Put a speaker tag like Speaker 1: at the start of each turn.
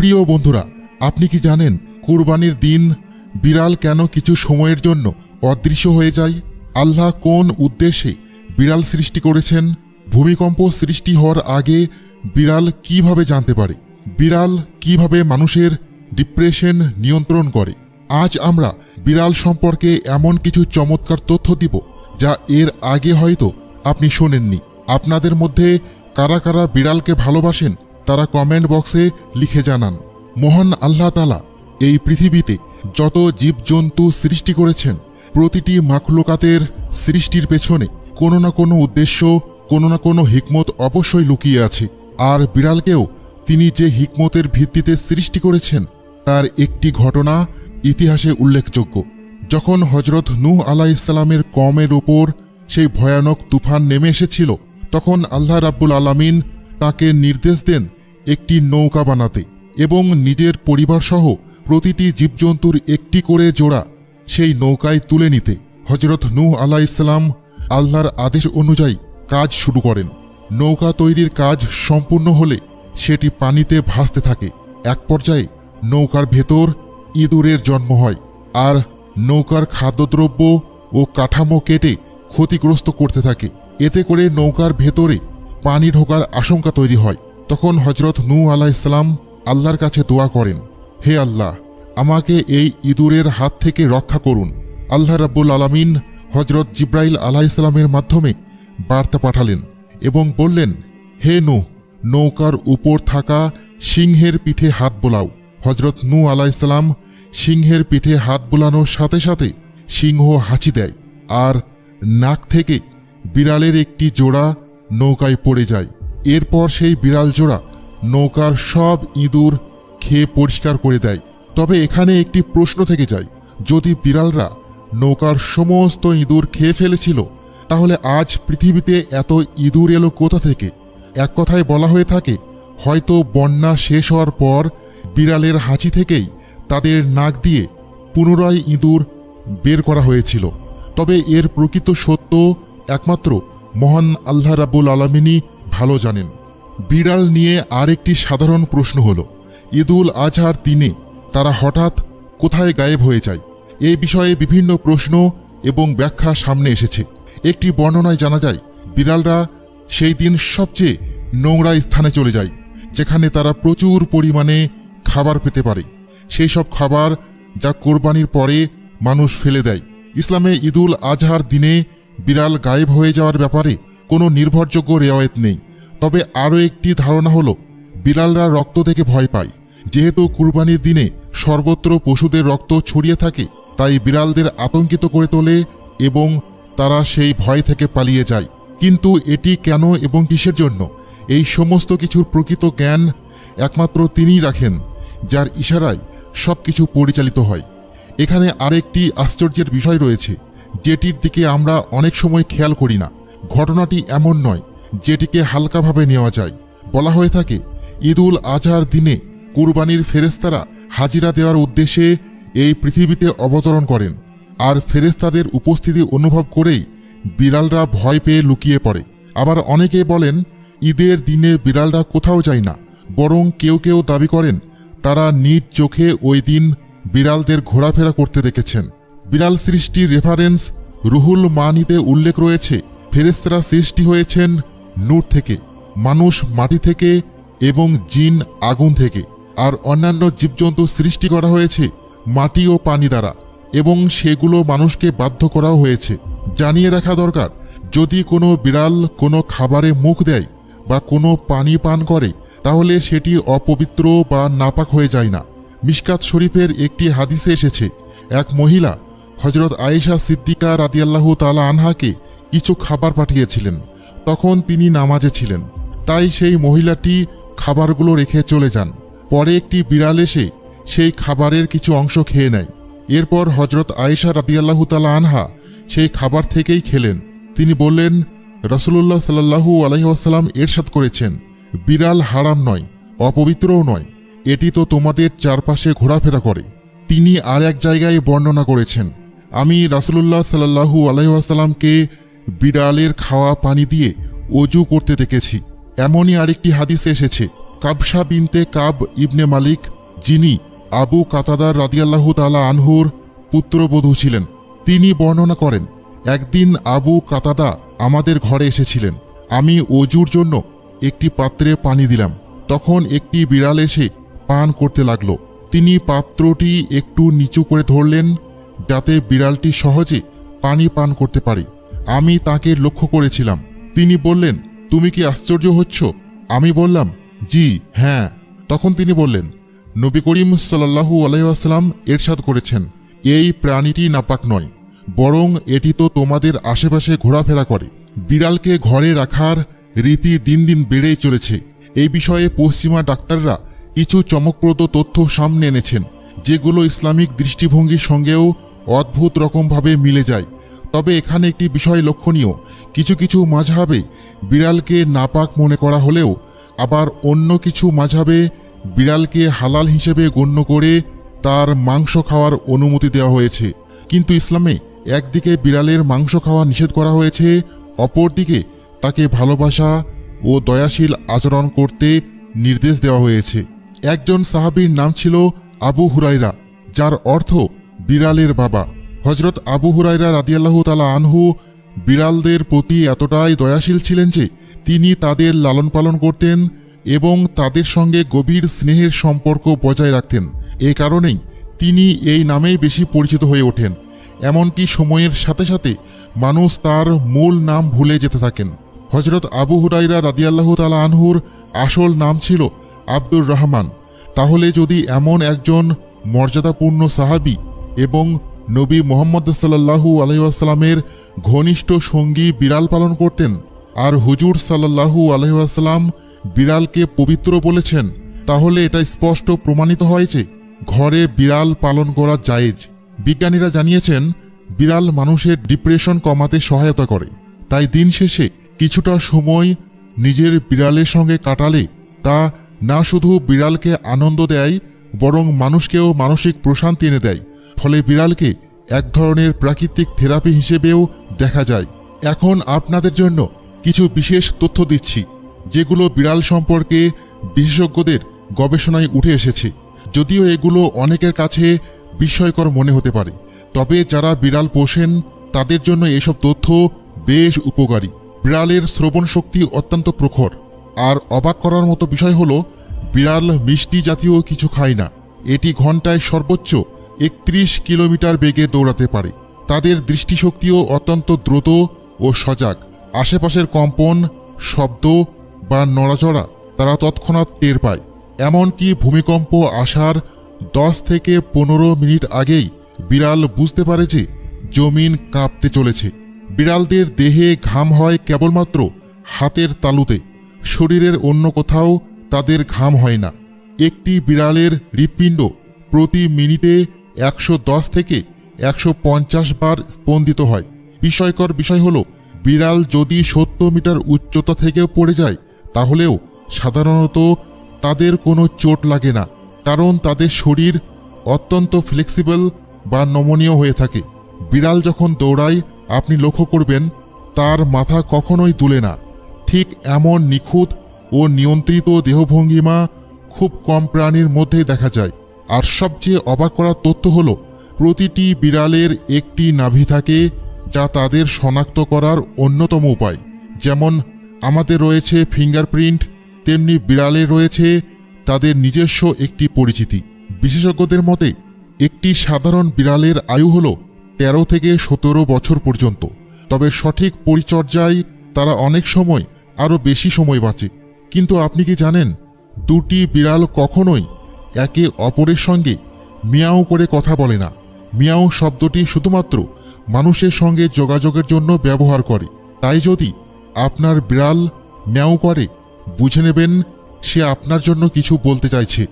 Speaker 1: প্রিয় বন্ধুরা, আপনি কি জানেন কুরবানির দিন বিড়াল কেন কিছু সময়ের জন্য অদৃশ্য হয়ে যায়? আল্লাহ কোন উদ্দেশ্যে বিড়াল সৃষ্টি করেছেন? ভূমিকম্প সৃষ্টি হওয়ার আগে বিড়াল কিভাবে জানতে পারে? বিড়াল কিভাবে মানুষের ডিপ্রেশন নিয়ন্ত্রণ করে? আজ আমরা বিড়াল সম্পর্কে এমন কিছু চমৎকার তথ্য দিব যা এর আগে হয়তো আপনি শোনেননি। আপনাদের মধ্যে কারা কারা বিড়ালকে ভালোবাসেন তারা কমেন্ট বক্সে লিখে জানান। মহান আল্লাহ তাআলা এই পৃথিবীতে যত জীবজন্তু সৃষ্টি করেছেন, প্রতিটি মাখলুকাতের সৃষ্টির পেছনে কোনো না কোনো উদ্দেশ্য, কোনো না কোনো হিকমত অবশ্যই লুকিয়ে আছে। আর বিড়ালকেও তিনি যে হিকমতের ভিত্তিতে সৃষ্টি করেছেন তার একটি ঘটনা ইতিহাসে উল্লেখযোগ্য। যখন হজরত নূহ আলাইহিস সালামের কওমের ওপর সেই ভয়ানক তুফান নেমে এসেছিল, তখন আল্লাহ রাব্বুল আলামিন তাকে নির্দেশ দেন একটি নৌকা বানাতে এবং নিজের পরিবারসহ প্রতিটি জীবজন্তুর একটি করে জোড়া সেই নৌকায় তুলে নিতে। হজরত নূহ আলাইহিস সালাম আল্লাহর আদেশ অনুযায়ী কাজ শুরু করেন। নৌকা তৈরির কাজ সম্পূর্ণ হলে সেটি পানিতে ভাসতে থাকে। এক পর্যায়ে নৌকার ভেতর ইঁদুরের জন্ম হয় আর নৌকার খাদ্যদ্রব্য ও কাঠামো কেটে ক্ষতিগ্রস্ত করতে থাকে। এতে করে নৌকার ভেতরে পানি ঢোকার আশঙ্কা তৈরি হয়। তখন হজরত নূহ আলাইহিস সালাম আল্লাহর কাছে দোয়া করেন, হে আল্লাহ, আমাকে এই ইঁদুরের হাত থেকে রক্ষা করুন। আল্লাহ রাব্বুল আলামিন হজরত জিব্রাইল আলাইহিস সালামের মাধ্যমে বার্তা পাঠালেন এবং বললেন, হে নূহ, নৌকার উপর থাকা সিংহের পিঠে হাত বোলাও। হজরত নূহ আলাইহিস সালাম সিংহের পিঠে হাত বোলানোর সাথে সাথে সিংহ হাঁচি দেয় আর নাক থেকে বিড়ালের একটি জোড়া নৌকায় পড়ে যায়। এরপর সেই বিড়াল জোড়া নৌকার সব ইঁদুর খেয়ে পরিষ্কার করে দেয়। তবে এখানে একটি প্রশ্ন থেকে যায়, যদি বিড়ালরা নৌকার সমস্ত ইঁদুর খেয়ে ফেলেছিল, তাহলে আজ পৃথিবীতে এত ইঁদুর এলো কোথা থেকে? এক কথায় বলা হয়ে থাকে, হয়তো বন্যা শেষ হওয়ার পর বিড়ালের হাঁচি থেকেই তাদের নাক দিয়ে পুনরায় ইঁদুর বের করা হয়েছিল। তবে এর প্রকৃত সত্য একমাত্র মহান আল্লাহ রাব্বুল আলামিনই ভালো জানেন। বিড়াল নিয়ে আরেকটি সাধারণ প্রশ্ন হলো, ঈদুল আজহার দিনে তারা হঠাৎ কোথায় গায়েব হয়ে যায়? এই বিষয়ে বিভিন্ন প্রশ্ন এবং ব্যাখ্যা সামনে এসেছে। একটি বর্ণনায় জানা যায়, বিড়ালরা সেই দিন সবচেয়ে নোংরা স্থানে চলে যায়, যেখানে তারা প্রচুর পরিমাণে খাবার পেতে পারে, সেই সব খাবার যা কোরবানির পরে মানুষ ফেলে দেয়। ইসলামে ঈদুল আজহার দিনে বিড়াল গায়েব হয়ে যাওয়ার ব্যাপারে কোনো নির্ভরযোগ্য রেওয়ায়েত নেই। তবে আরও একটি ধারণা হলো, বিড়ালরা রক্ত দেখে ভয় পায়। যেহেতু কুরবানির দিনে সর্বত্র পশুদের রক্ত ছড়িয়ে থাকে, তাই বিড়ালদের আতঙ্কিত করে তোলে এবং তারা সেই ভয় থেকে পালিয়ে যায়। কিন্তু এটি কেন এবং কিসের জন্য, এই সমস্ত কিছুর প্রকৃত জ্ঞান একমাত্র তিনিই রাখেন, যার ইশারায় সব কিছু পরিচালিত হয়। এখানে আরেকটি আশ্চর্যের বিষয় রয়েছে, যেটির দিকে আমরা অনেক সময় খেয়াল করি না। ঘটনাটি এমন নয় যেটিকে হালকাভাবে নেওয়া যায়। বলা হয়ে থাকে, ঈদুল আজহার দিনে কুরবানির ফেরেশতারা হাজিরা দেওয়ার উদ্দেশ্যে এই পৃথিবীতে অবতরণ করেন, আর ফেরেশতাদের উপস্থিতি অনুভব করেই বিড়ালরা ভয় পেয়ে লুকিয়ে পড়ে। আবার অনেকে বলেন, ঈদের দিনে বিড়ালরা কোথাও যায় না, বরং কেউ কেউ দাবি করেন তারা নিজ চোখে ওই দিন বিড়ালদের ঘোরাফেরা করতে দেখেছেন। বিড়াল সৃষ্টির রেফারেন্স রুহুল মানিতে উল্লেখ রয়েছে, ফেরেশতারা সৃষ্টি হয়েছেন নূর থেকে, মানুষ মাটি থেকে এবং জিন আগুন থেকে, আর অন্যান্য জীবজন্তু সৃষ্টি করা হয়েছে মাটি ও পানি দ্বারা, এবং সেগুলো মানুষকে বাধ্য করাও হয়েছে। জানিয়ে রাখা দরকার, যদি কোনো বিড়াল কোনো খাবারে মুখ দেয় বা কোনো পানি পান করে, তাহলে সেটি অপবিত্র বা নাপাক হয়ে যায় না। মিশকাত শরীফের একটি হাদিসে এসেছে, এক মহিলা হজরত আয়েশা সিদ্দিকা রাদিয়াল্লাহু তাআলা আনহাকে কিছু খাবার পাঠিয়েছিলেন। তখন তিনি নামাজে ছিলেন, তাই সেই মহিলাটি খাবারগুলো রেখে চলে যান। পরে একটি বিড়াল এসে সেই খাবারের কিছু অংশ খেয়ে নেয়। এরপর হজরত আয়েশা রাদিয়াল্লাহু তাআলা আনহা সেই খাবার থেকেই খেলেন। তিনি বললেন, রাসূলুল্লাহ সাল্লাল্লাহু আলাইহি ওয়াসাল্লাম ইরশাদ করেছেন, বিড়াল হারাম নয়, অপবিত্রও নয়, এটি তো তোমাদের চারপাশে ঘোরাফেরা করে। তিনি আর এক জায়গায় বর্ণনা করেছেন, আমি রাসূলুল্লাহ সাল্লাল্লাহু আলাইহি ওয়াসাল্লামকে বিড়ালের খাওয়া পানি দিয়ে ওযু করতে দেখেছি। এমনই আরেকটি হাদিসে এসেছে, কাবসা বিনতে কাব ইবনে মালিক, যিনি আবু কাতাদার রাদিয়াল্লাহু তাআলা আনহুর পুত্রবধূ ছিলেন, তিনি বর্ণনা করেন, একদিন আবু কাতাদা আমাদের ঘরে এসেছিলেন। আমি অজুর জন্য একটি পাত্রে পানি দিলাম। তখন একটি বিড়াল এসে পান করতে লাগলো। তিনি পাত্রটি একটু নিচু করে ধরলেন যাতে বিড়ালটি সহজে পানি পান করতে পারে। আমি তাকে লক্ষ্য করেছিলাম। তিনি বললেন, তুমি কি আশ্চর্য হচ্ছ? আমি বললাম, জি হ্যাঁ। তখন তিনি বললেন, নবী করিম সাল্লাল্লাহু আলাইহি ওয়াসাল্লাম ইরশাদ করেছেন, এই প্রাণীটি নাপাক নয়, বরং এটি তো তোমাদের আশেপাশে ঘোরাফেরা করে। বিড়ালকে ঘরে রাখার রীতি দিন দিন বেড়েই চলেছে। এই বিষয়ে পশ্চিমা ডাক্তাররা কিছু চমকপ্রদ তথ্য সামনে এনেছেন, যেগুলো ইসলামিক দৃষ্টিভঙ্গির সঙ্গেও অদ্ভুত রকমভাবে মিলে যায়। তবে এখানে একটি বিষয় লক্ষণীয়, কিছু কিছু মাযহাবে বিড়ালকে নাপাক মনে করা হলেও আবার অন্য কিছু মাযহাবে বিড়ালকে হালাল হিসেবে গণ্য করে তার মাংস খাওয়ার অনুমতি দেওয়া হয়েছে। কিন্তু ইসলামে একদিকে বিড়ালের মাংস খাওয়া নিষেধ করা হয়েছে, অপরদিকে তাকে ভালোবাসা ও দয়াশীল আচরণ করতে নির্দেশ দেওয়া হয়েছে। একজন সাহাবীর নাম ছিল আবু হুরায়রা, যার অর্থ বিড়ালের বাবা। হযরত আবু হুরায়রা রাদিয়াল্লাহু তাআলা আনহু বিড়ালদের প্রতি এতটাই দয়াশীল ছিলেন যে তিনি তাদের লালন পালন করতেন এবং তাদের সঙ্গে গভীর স্নেহের সম্পর্ক বজায় রাখতেন। এ কারণেই তিনি এই নামেই বেশি পরিচিত হয়ে ওঠেন। এমনকি সময়ের সাথে সাথে মানুষ তার মূল নাম ভুলে যেতে থাকেন। হযরত আবু হুরায়রা রাদিয়াল্লাহু তাআলা আনহুর আসল নাম ছিল আব্দুর রহমান। তাহলে যদি এমন একজন মর্যাদাপূর্ণ সাহাবী এবং নবী মুহাম্মদ সাল্লাল্লাহু আলাইহি ওয়াসাল্লামের ঘনিষ্ঠ সঙ্গী বিড়াল পালন করতেন, আর হুজুর সাল্লাল্লাহু আলাইহি ওয়াসাল্লাম বিড়ালকে পবিত্র বলেছেন, তাহলে এটা স্পষ্ট প্রমাণিত হয় যে ঘরে বিড়াল পালন করা জায়েজ। বিজ্ঞানীরা জানিয়েছেন, বিড়াল মানুষের ডিপ্রেশন কমাতে সহায়তা করে। তাই দিন শেষে কিছুটা সময় নিজের বিড়ালের সঙ্গে কাটালে তা না শুধু বিড়ালকে আনন্দ দেয়, বরং মানুষকেও মানসিক প্রশান্তি এনে দেয়। ফলে বিড়ালকে এক ধরনের প্রাকৃতিক থেরাপি হিসেবেও দেখা যায়। এখন আপনাদের জন্য কিছু বিশেষ তথ্য দিচ্ছি, যেগুলো বিড়াল সম্পর্কে বিশেষজ্ঞদের গবেষণায় উঠে এসেছে। যদিও এগুলো অনেকের কাছে বিস্ময়কর মনে হতে পারে, তবে যারা বিড়াল পোষেন তাদের জন্য এসব তথ্য বেশ উপকারী। বিড়ালের শ্রবণ শক্তি অত্যন্ত প্রখর। আর অবাক করার মতো বিষয় হলো, বিড়াল মিষ্টি জাতীয় কিছু খায় না। এটি ঘন্টায় সর্বোচ্চ 31 কিলোমিটার বেগে দৌড়াতে পারে। তাদের দৃষ্টিশক্তিও অত্যন্ত দ্রুত ও সজাগ। আশেপাশের কম্পন, শব্দ বা নড়াচড়া তারা তৎক্ষণাৎ টের পায়। এমনকি ভূমিকম্প আসার 10 থেকে 15 মিনিট আগেই বিড়াল বুঝতে পারে যে জমিন কাঁপতে চলেছে। বিড়ালদের দেহে ঘাম হয় কেবলমাত্র হাতের তালুতে, শরীরের অন্য কোথাও তাদের ঘাম হয় না। একটি বিড়ালের হৃৎপিণ্ড প্রতি মিনিটে 110 থেকে 150 বার স্পন্দিত হয়। বিস্ময়কর বিষয় হলো, বিড়াল যদি 70 মিটার উচ্চতা থেকেও পড়ে যায় তাহলেও সাধারণত তাদের কোনো চোট লাগে না, কারণ তাদের শরীর অত্যন্ত ফ্লেক্সিবল বা নমনীয় হয়ে থাকে। বিড়াল যখন দৌড়ায় আপনি লক্ষ্য করবেন তার মাথা কখনোই দুলে না। ঠিক এমন নিখুঁত ও নিয়ন্ত্রিত দেহভঙ্গিমা খুব কম প্রাণীর মধ্যেই দেখা যায়। আর সবচেয়ে অবাক করার তথ্য হলো, প্রতিটি বিড়ালের একটি নাভি থাকে, যা তাদের শনাক্ত করার অন্যতম উপায়। যেমন আমাদের রয়েছে ফিঙ্গারপ্রিন্ট, তেমনি বিড়ালের রয়েছে তাদের নিজস্ব একটি পরিচিতি। বিশেষজ্ঞদের মতে একটি সাধারণ বিড়ালের আয়ু হল 13 থেকে 17 বছর পর্যন্ত। তবে সঠিক পরিচর্যায় তারা অনেক সময় আরও বেশি সময় বাঁচে। কিন্তু আপনি কি জানেন, দুটি বিড়াল কখনোই একে অপরের সঙ্গে মিয়াও করে কথা বলে না। মিয়াও শব্দটি শুধুমাত্র মানুষের সঙ্গে যোগাযোগের জন্য ব্যবহার করে। তাই যদি আপনার বিড়াল মিয়াও করে, বুঝে নেবেন সে আপনার জন্য কিছু বলতে চাইছে।